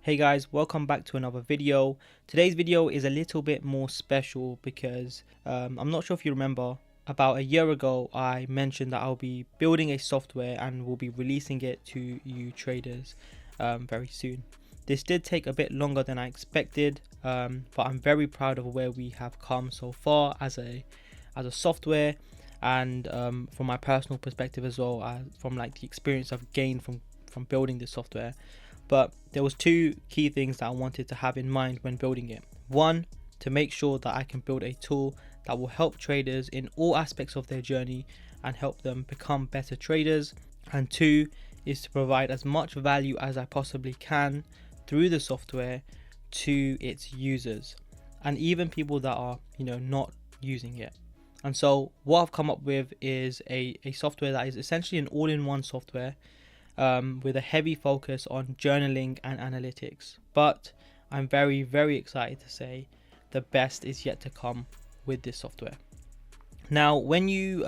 Hey guys, welcome back to another video. Today's video is a little bit more special because I'm not sure if you remember, about a year ago I mentioned that I'll be building a software and will be releasing it to you traders very soon. This did take a bit longer than I expected, but I'm very proud of where we have come so far as a software, and from my personal perspective as well, from like the experience I've gained from building this software. But there was two key things that I wanted to have in mind when building it. One, to make sure that I can build a tool that will help traders in all aspects of their journey and help them become better traders. And two, is to provide as much value as I possibly can through the software to its users and even people that are not using it. And so what I've come up with is a software that is essentially an all-in-one software with a heavy focus on journaling and analytics. But I'm very, very excited to say the best is yet to come with this software. Now, when you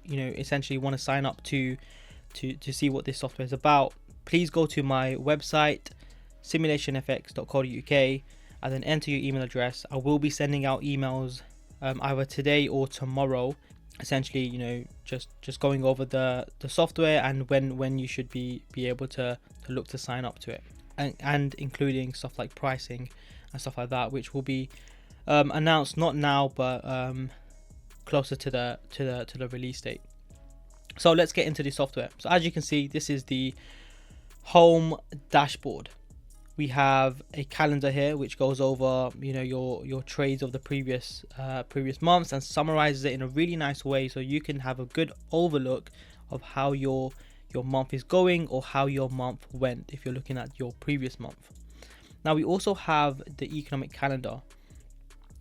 essentially want to sign up to see what this software is about, please go to my website simulationfx.co.uk and then enter your email address. I will be sending out emails either today or tomorrow, essentially just going over the software and when you should be able to look to sign up to it, and including stuff like pricing and stuff like that, which will be announced not now but closer to the release date. So let's get into the software. So as you can see, this is the home dashboard. We have a calendar here which goes over your trades of the previous months and summarizes it in a really nice way, so you can have a good overlook of how your month is going or how your month went if you're looking at your previous month. Now we also have the economic calendar.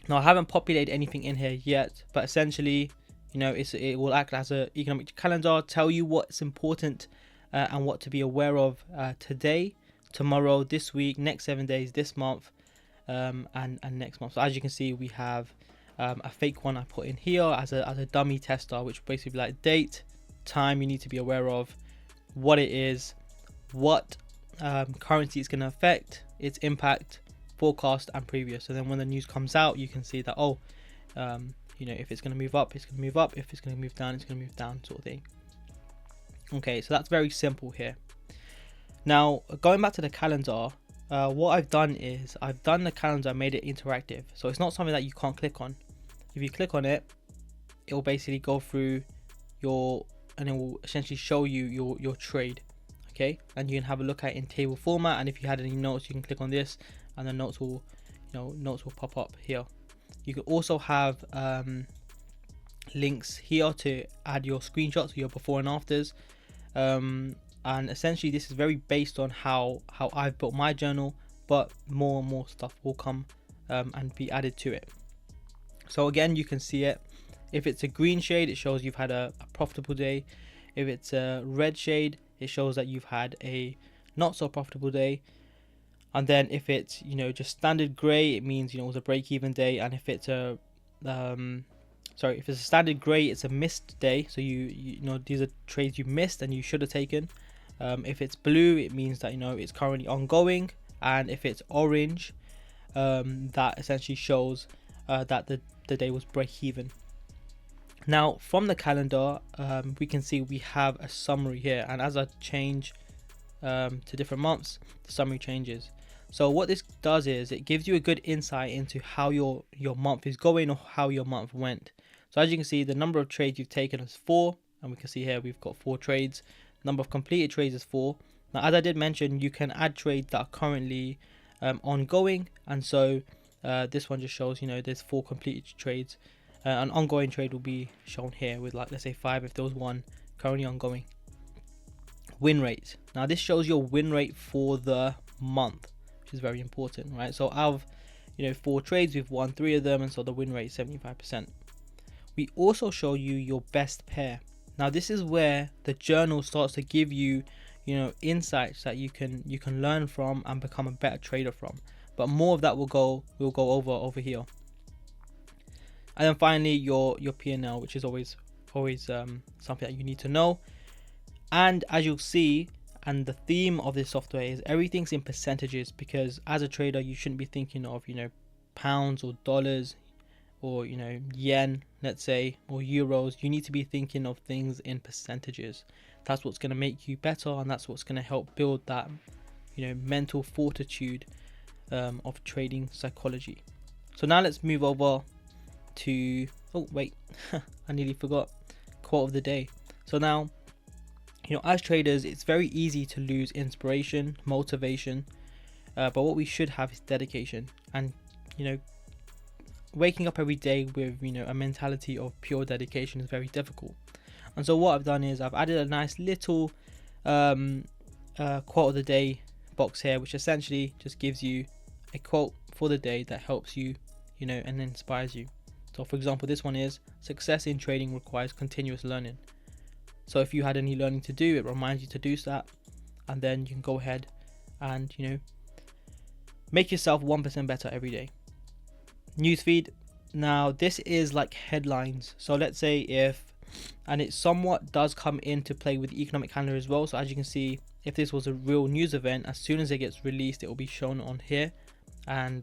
Now I haven't populated anything in here yet, but essentially it will act as an economic calendar, tell you what's important and what to be aware of today, tomorrow, this week, next 7 days, this month, and next month. So as you can see, we have a fake one I put in here as a dummy tester, which basically like date, time you need to be aware of, what it is, what currency it's going to affect, its impact, forecast, and previous. So then when the news comes out, you can see that if it's going to move up, it's going to move up. If it's going to move down, it's going to move down, sort of thing. Okay, so that's very simple here. Now, going back to the calendar, what I've done is I've done the calendar, made it interactive. So it's not something that you can't click on. If you click on it, it will basically go through and it will essentially show you your trade. Okay, and you can have a look at it in table format. And if you had any notes, you can click on this, and the notes will pop up here. You can also have links here to add your screenshots, your before and afters. And essentially this is very based on how I've built my journal, but more and more stuff will come and be added to it. So again, you can see it. If it's a green shade, it shows you've had a profitable day. If it's a red shade, it shows that you've had a not so profitable day. And then if it's just standard gray, it means it was a break-even day. And if it's a if it's a standard gray, it's a missed day. So these are trades you missed and you should have taken. If it's blue, it means that it's currently ongoing, and if it's orange, that essentially shows that the day was break even. Now from the calendar, we can see we have a summary here, and as I change to different months, the summary changes. So what this does is it gives you a good insight into how your month is going or how your month went. So as you can see, the number of trades you've taken is 4, and we can see here we've got 4 trades. Number of completed trades is 4. Now, as I did mention, you can add trades that are currently ongoing, and so this one just shows there's 4 completed trades. An ongoing trade will be shown here with, like, let's say 5 if there was one currently ongoing. Win rate. Now this shows your win rate for the month, which is very important, right? So out of 4 trades, we've won 3 of them, and so the win rate is 75%. We also show you your best pair. Now this is where the journal starts to give you insights that you can learn from and become a better trader from. But more of that we'll go over here. And then finally your P&L, which is always something that you need to know. And as you'll see, And the theme of this software is everything's in percentages, because as a trader you shouldn't be thinking of, you know, pounds or dollars or, you know, yen, let's say, or euros. You need to be thinking of things in percentages. That's what's going to make you better, and that's what's going to help build that, you know, mental fortitude of trading psychology. So now let's move over to, oh wait, I nearly forgot, quote of the day. So now, you know, as traders, it's very easy to lose inspiration, motivation, but what we should have is dedication. And, you know, waking up every day with, you know, a mentality of pure dedication is very difficult. And so what I've done is I've added a nice little quote of the day box here, which essentially just gives you a quote for the day that helps you, you know, and inspires you. So for example, this one is, success in trading requires continuous learning. So if you had any learning to do, it reminds you to do that, and then you can go ahead and, you know, make yourself 1% better every day. Newsfeed. Now this is like headlines. So let's say if, and it somewhat does come into play with the economic calendar as well. So as you can see, if this was a real news event, as soon as it gets released, it will be shown on here, and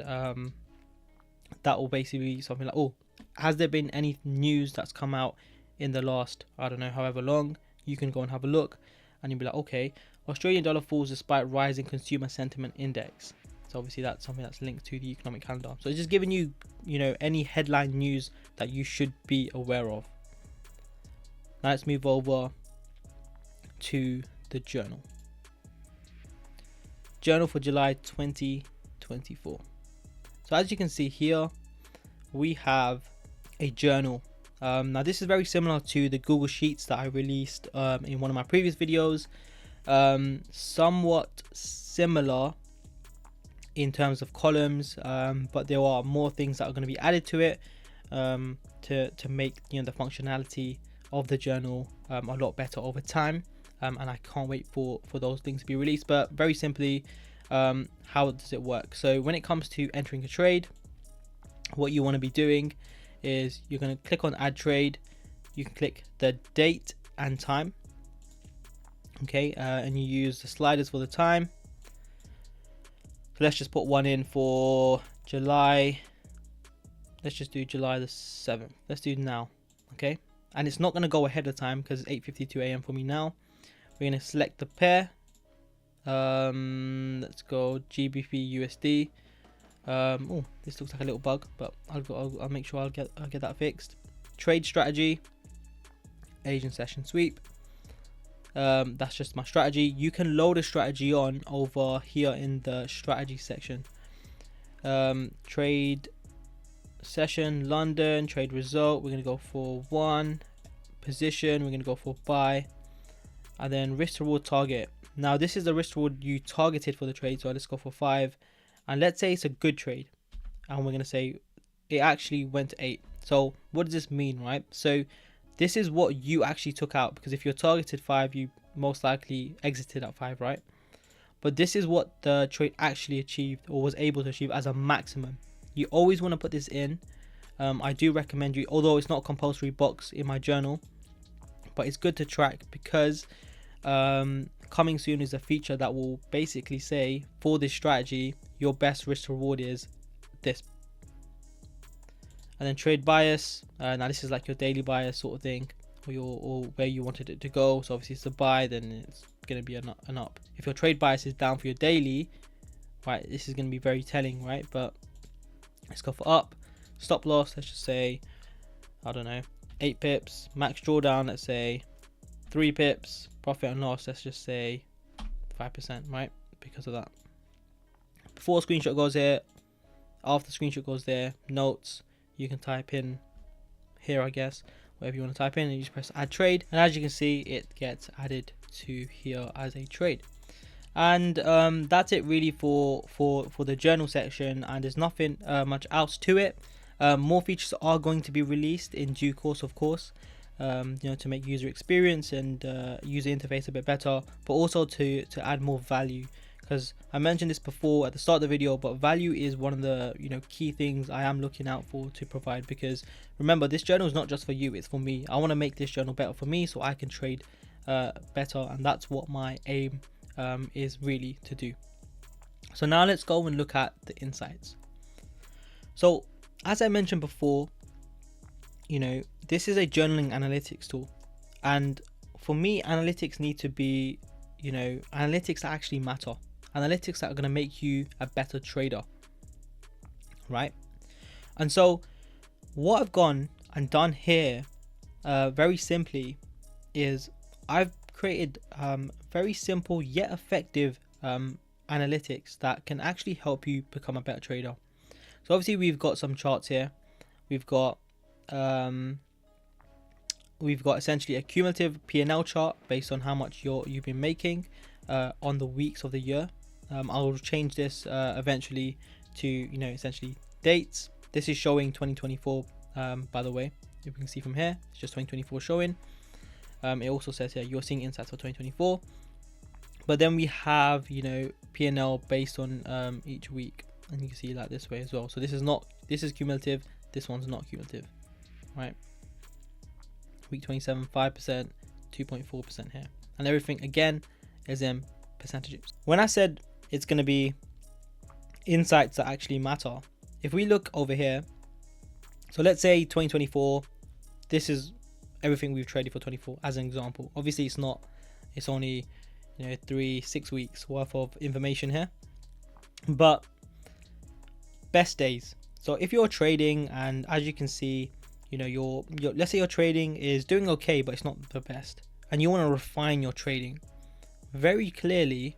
that will basically be something like, oh, has there been any news that's come out in the last, I don't know, however long? You can go and have a look, and you'll be like, okay, Australian dollar falls despite rising consumer sentiment index. So obviously that's something that's linked to the economic calendar. So it's just giving you, you know, any headline news that you should be aware of. Now let's move over to the journal. Journal for July 2024. So as you can see here, we have a journal. Now this is very similar to the Google Sheets that I released in one of my previous videos. Somewhat similar in terms of columns, but there are more things that are going to be added to it to make, you know, the functionality of the journal a lot better over time, and I can't wait for those things to be released. But very simply, how does it work? So when it comes to entering a trade, what you want to be doing is you're going to click on add trade. You can click the date and time, okay, and you use the sliders for the time. So let's just put one in for July. Let's just do July the 7th. Let's do now, okay? And it's not going to go ahead of time because it's 8:52 a.m. for me now. We're going to select the pair. Let's go GBP USD. Oh, this looks like a little bug, but I'll make sure I'll get that fixed. Trade strategy, Asian session sweep. That's just my strategy. You can load a strategy on over here in the strategy section. Trade session London, trade result, we're going to go for 1. Position, we're going to go for buy, and then risk to reward target. Now this is the risk to reward you targeted for the trade, so let's go for 5, and let's say it's a good trade, and we're going to say it actually went to 8. So what does this mean, right? So this is what you actually took out, because if you're targeted 5, you most likely exited at 5, right? But this is what the trade actually achieved, or was able to achieve as a maximum. You always want to put this in. I do recommend you, although it's not a compulsory box in my journal, but it's good to track, because coming soon is a feature that will basically say, for this strategy, your best risk to reward is this. And then trade bias. Now this is like your daily bias sort of thing, or where you wanted it to go. So obviously it's a buy, then it's going to be an up. If your trade bias is down for your daily, right, this is going to be very telling, right? But let's go for up. Stop loss, let's just say, I don't know, 8 pips. Max drawdown, let's say 3 pips. Profit and loss, let's just say 5%, right? Because of that. Before screenshot goes here, after screenshot goes there, notes, you can type in here, I guess, whatever you want to type in, and you just press add trade, and as you can see, it gets added to here as a trade. And that's it really for the journal section, and there's nothing much else to it. More features are going to be released in due course, of course, you know, to make user experience and user interface a bit better, but also to add more value, because I mentioned this before at the start of the video, but value is one of the, you know, key things I am looking out for to provide. Because remember, this journal is not just for you, it's for me. I want to make this journal better for me so I can trade better, and that's what my aim is really to do. So now let's go and look at the insights. So as I mentioned before, this is a journaling analytics tool, and for me, analytics need to be, analytics that actually matter, analytics that are going to make you a better trader, right? And so what I've gone and done here, very simply, is I've created very simple yet effective analytics that can actually help you become a better trader. So obviously we've got some charts here. We've got essentially a cumulative P&L chart based on how much you've been making on the weeks of the year. I'll change this eventually to essentially dates. This is showing 2024, by the way. If you can see from here, it's just 2024 showing. It also says here you're seeing insights for 2024, but then we have P&L based on each week, and you can see that this way as well. So this is cumulative, this one's not cumulative, right? Week 27, 5%, 2.4% here, and everything again is in percentages. When I said it's going to be insights that actually matter, if we look over here, so let's say 2024, this is everything we've traded for 24 as an example. Obviously it's not, it's only 6 weeks worth of information here, but best days. So if you're trading, and as you can see, your let's say your trading is doing okay, but it's not the best, and you want to refine your trading, very clearly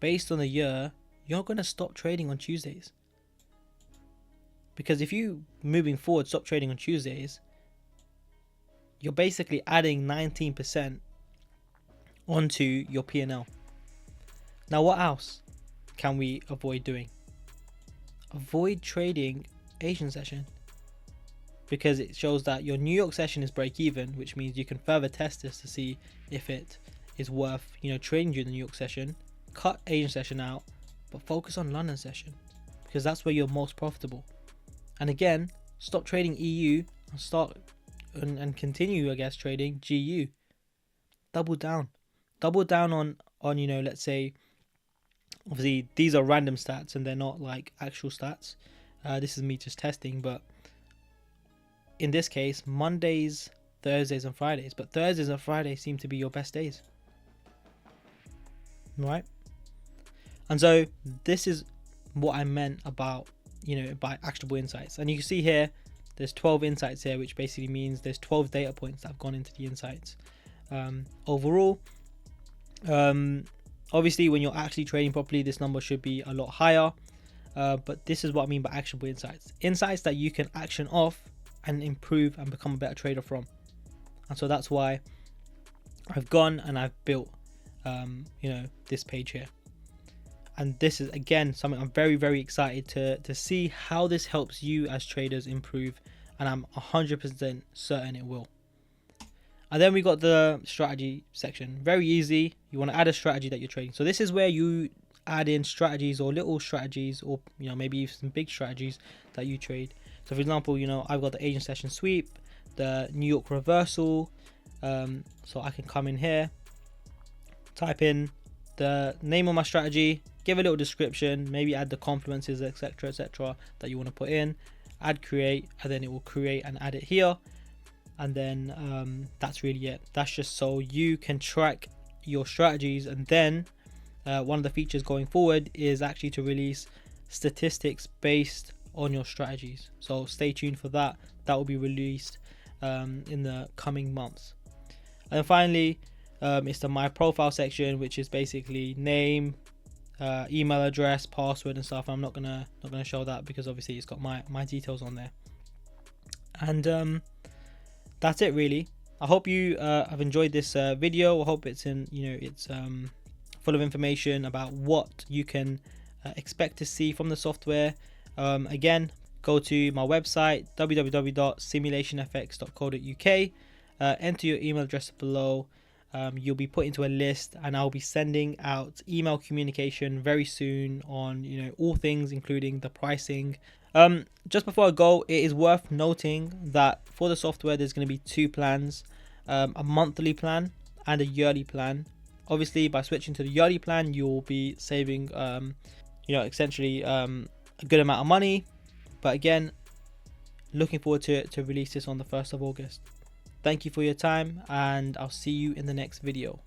based on the year, you're going to stop trading on Tuesdays. Because if you moving forward stop trading on Tuesdays, you're basically adding 19% onto your P&L. Now what else can we avoid doing? Avoid trading Asian session, because it shows that your New York session is break even, which means you can further test this to see if it is worth trading during the New York session. Cut Asian session out, but focus on London session, because that's where you're most profitable. And again, stop trading EU and start and continue, I guess, trading GU. Double down on let's say, obviously these are random stats and they're not like actual stats. This is me just testing, but in this case, Mondays, Thursdays and Fridays, but Thursdays and Fridays seem to be your best days, right? And so this is what I meant about by actionable insights. And you can see here there's 12 insights here, which basically means there's 12 data points that have gone into the insights. Overall, obviously when you're actually trading properly, this number should be a lot higher, but this is what I mean by actionable insights that you can action off and improve and become a better trader from. And so that's why I've gone and I've built this page here. And this is again something I'm very, very excited to see how this helps you as traders improve, and I'm 100% certain it will. And then we got the strategy section. Very easy. You want to add a strategy that you're trading. So this is where you add in strategies or little strategies, or maybe even some big strategies that you trade. So for example, I've got the Asian session sweep, the New York reversal. So I can come in here, type in the name of my strategy, give a little description, maybe add the confluences, etc., that you want to put in, add create, and then it will create and add it here. And then that's really it. That's just so you can track your strategies. And then one of the features going forward is actually to release statistics based on your strategies. So stay tuned for that. That will be released in the coming months. And then finally, it's the my profile section, which is basically name, email address, password and stuff. I'm not gonna show that because obviously it's got my details on there. And that's it really. I hope you have enjoyed this video. I hope it's full of information about what you can expect to see from the software. Again, go to my website www.simulationfx.co.uk, enter your email address below. You'll be put into a list, and I'll be sending out email communication very soon on all things, including the pricing. Just before I go, it is worth noting that for the software there's going to be two plans, a monthly plan and a yearly plan. Obviously, by switching to the yearly plan, you'll be saving, essentially a good amount of money. But again, looking forward to release this on the 1st of August. Thank you for your time, and I'll see you in the next video.